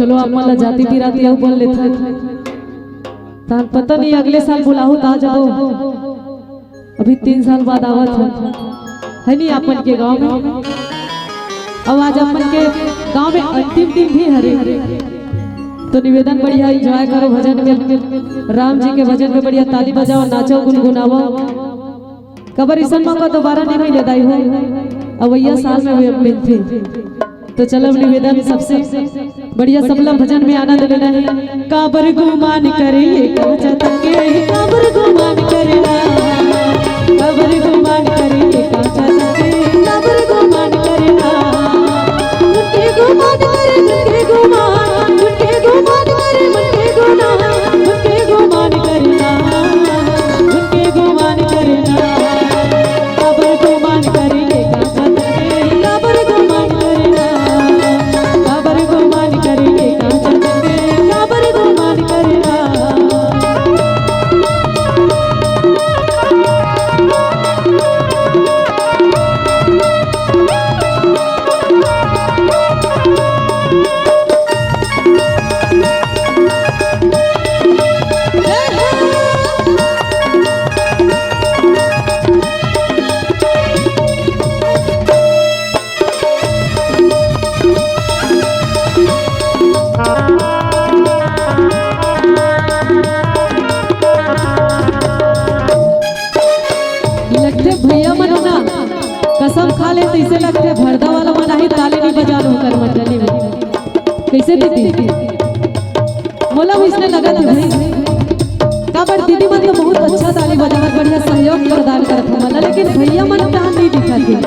चलो आप मला जाती बिराती आऊ बोल लेता तान पता नहीं अगले साल बुलाओ ता जाओ। अभी 3 साल बाद आवत है नहीं अपन के गांव में। अब आज अपन के गांव में अंतिम दिन भी हरे तो निवेदन बढ़िया एंजॉय करो भजन में, राम जी के भजन में बढ़िया ताली बजाओ, नाचो, गुनगुनाओ। कबर इस मौका दोबारा नहीं मिले दाई हो, अवैया साल में मिलते। तो चलो निवेदन सबसे बढ़िया सबला भजन में आनंद लेना है। काबर गुमान करे काचा तके, काबर गुमान करना, काबर गुमान करे काचा तके, काबर गुमान करना। उनके गुमान करे उनके गुमान, उनके गुमान करे उनके गुमान, उनके गुमान करना, उनके गुमान करना। काबर गुमान करे काचा तके, काबर गुमान करना, काबर गुमान करे काचा तके, काबर गुमान करना। भैया मनो ना कसम खा ले तैसे लगते भरदा वाला मना ही ताले नहीं बजा लो कर मंडली में कैसे दीदी मोला इसने लगा थी भाई काबर दीदी मन तो बहुत अच्छा ताली बजावत बढ़िया सहयोग प्रदान करत हमन, लेकिन भैया मन कहां नहीं दिखत है।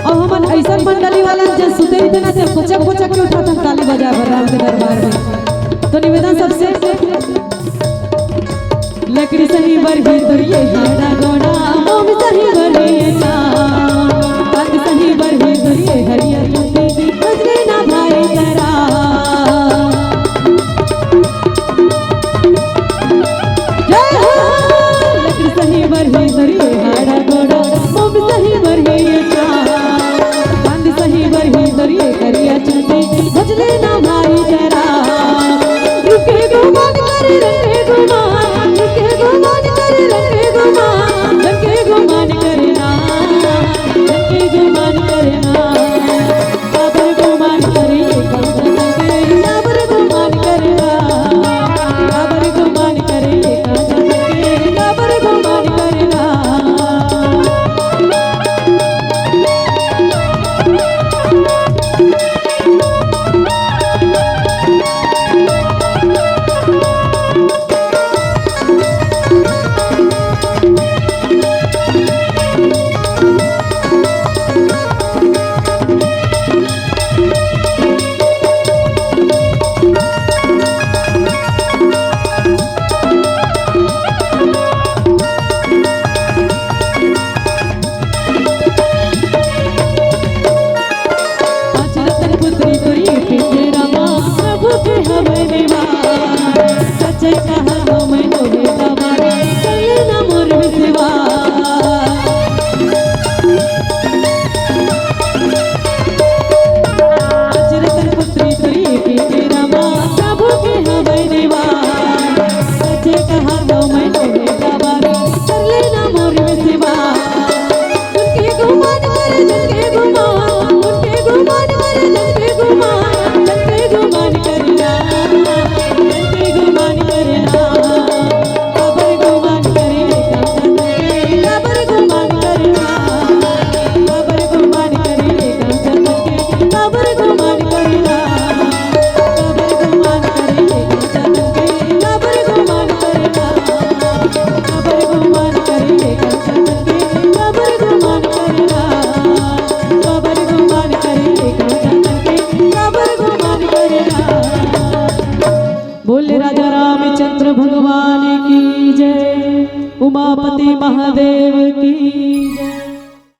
और हमन ऐसा मंडली वाला जब सुते ही ना से कोचक कोचक के उठाता ताली बजावे राम के दरबार में। तो निवेदन सबसे लकड़ी सही बरही दुरिये हाड़ा गोड़ा, मोम सही बरही चांद सही बरही दुरिये हरियर नदी, बजरे ना भाई तेरा। जय हो लकड़ी सही बरही दुरिये हाड़ा गोड़ा, मोम सही बरही चांद सही बरही दुरिये हरियर नदी, बजरे ना भाई तेरा। रुके गुमान करे रंगे गुमान, रुके गुमान करे रंगे गुमान, रंगे गुमान करना, रंगे गुमान करना। काबर गुमान करे काचा तके, काबर गुमान करना, काबर गुमान करे काचा तके, काबर गुमान करना। बोले राजा रामचंद्र भगवान की जय, उमापति महादेव की जय।